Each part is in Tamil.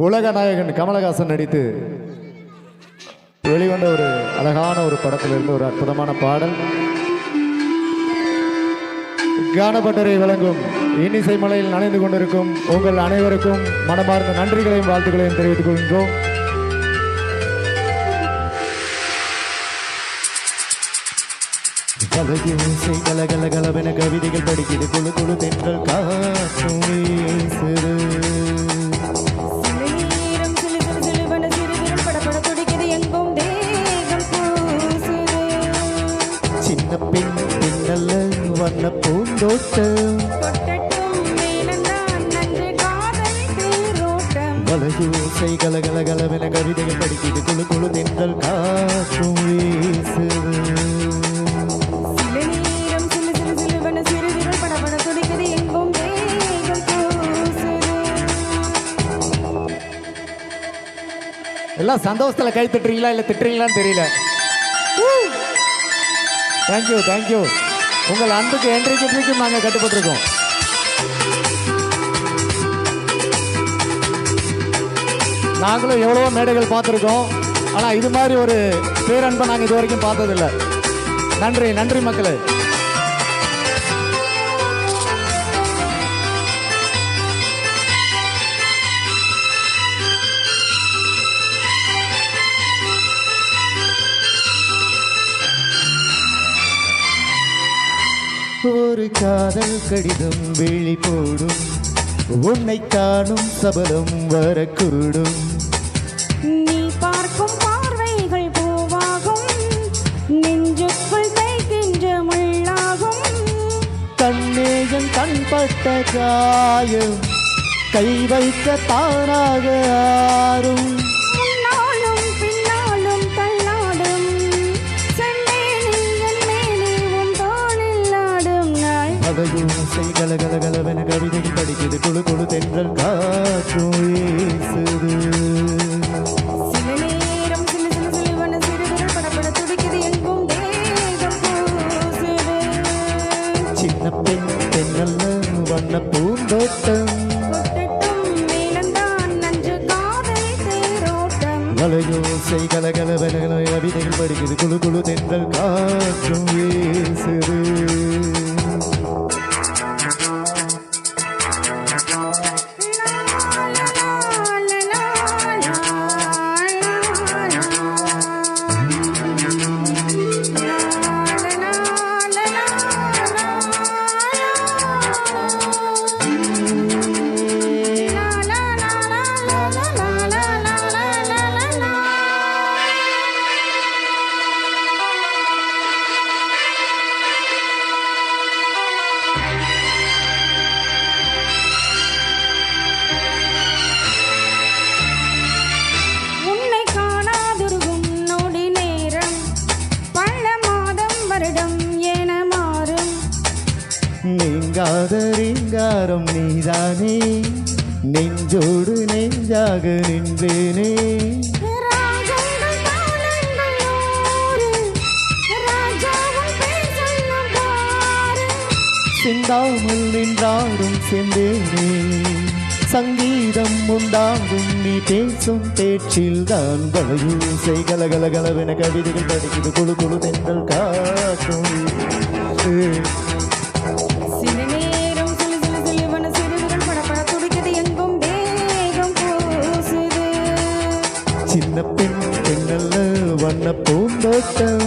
உலக நாயகன் கமலஹாசன் நடித்து வெளிவந்த ஒரு அழகான ஒரு படத்திலிருந்து ஒரு அற்புதமான பாடல். கானப்பட்டறை வழங்கும் இன்னிசை மலையில் நனைந்து கொண்டிருக்கும் உங்கள் அனைவருக்கும் மனமார்ந்த நன்றிகளையும் வாழ்த்துக்களையும் தெரிவித்துக் கொள்கின்றோம். கலகலகலவென கவிதைகள் படிக்கிறது, குழு குழு தென்றல் காற்றும் வீசுது. சின்ன பெண் பின்னல்ல வண்ண பூந்தோட்டம், வலகூசை கலகலகலவென கவிதைகள் படிக்கிறது, குழு குழு தென்றல் காற்றும் வீசுது. எல்லாம் சந்தோஷத்துல கை தட்டுறீங்களா இல்ல திட்டுறீங்களான்னு தெரியல. Thank you thank you. உங்கள் அன்புக்கு என்றைக்கும் நாங்கள் கட்டுப்பட்டிருக்கோம். நாங்களும் எவ்வளவோ மேடைகள் பார்த்துருக்கோம், ஆனால் இது மாதிரி ஒரு பேரன்பை நாங்கள் இது வரைக்கும் பார்த்ததில்லை. நன்றி நன்றி மக்களே. ஒரு காதல் கடிதம் வெளி போடும், உன்னை காணும் சபலம் வரக்கூடும். நீ பார்க்கும் பார்வைகள் பூவாகும், நெஞ்சுக்குள் தைக்கின்ற முள்ளாகும். கண்ணேயன் கண்பட்ட காயம் கை வைக்க தானாக ஆறும். கலகலகலவென கவிதைகள் படிக்கிறது, குழு குழு தென்றல் காற்றும் வீசுது. சில நேரம் சில சில சிலுவன சிறுவிரல் படபட துடிக்குது, எங்கும் தேகம் பூசுது. சின்ன பெண் பெண்ணல்ல வண்ண பூந்தோட்டம், மேலந்தான் நன்று காதல் தேரோட்டம். வலையோசை கலகலவென கவிதைகள் படிக்கிறது, குழு குழு தென்றல் காற்றும் வீசுது. நீங்காத ரீங்காரம் நீதானே, நெஞ்சோடு நெஞ்சாக நின்றேனே. சிந்தாமல் நின்றாடும் செந்தேனே, சங்கீதம் உண்டாகும் நீ பேசும் பேச்சில் தான். வலையூசை கலகலகலவென கவிதைகள் படிக்கிறது, குழு குழு தென்றல் காற்றும். சில நேரம் சில சில சிலுவன சிறுவிரல் படபட துடிக்குது, எங்கும் தேகம் பூசுது. சின்ன பெண் பெண்ணல்ல வண்ண பூந்தோட்டம்,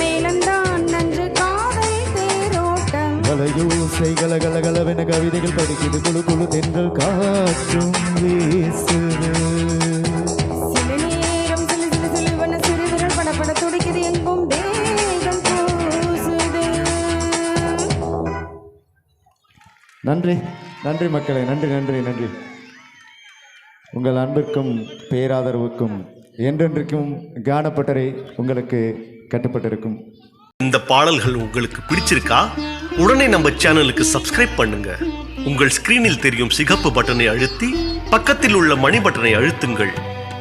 மேலந்தான் நன்று காதல் தேரோட்டம். வலையூசை கலகலகலவென கவிதைகள் படிக்கிறது, குழு குழு தென்றல் காற்றும் வீசுது. சில நேரம் சில சில சிலுவன சிறுவிரல் படபட துடிக்குது, எங்கும் தேகம் பூசுது. நன்றி நன்றி மக்களே, நன்றி நன்றி நன்றி. உங்கள் அன்பிற்கும் பேராதரவுக்கும் என்றென்றைக்கும் கானப்பட்டறை உங்களுக்கு கட்டுப்பட்டிருக்கும். இந்த பாடல்கள் உங்களுக்கு பிடிச்சிருக்கா? உடனே நம்ம சேனலுக்கு சப்ஸ்கிரைப் பண்ணுங்க. உங்கள் ஸ்கிரீனில் தெரியும் சிகப்பு பட்டனை அழுத்தி பக்கத்தில் உள்ள மணி பட்டனை அழுத்துங்கள்.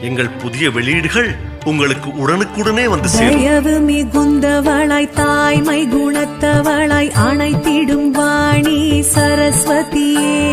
எங்கள் புதிய வெளியீடுகள் உங்களுக்கு உடனுக்குடனே வந்து சேரும். தயவு மிகுந்தவளாய் தாய்மை குணத்தவளாய் அணைத்திடும் வாணி சரஸ்வதியே.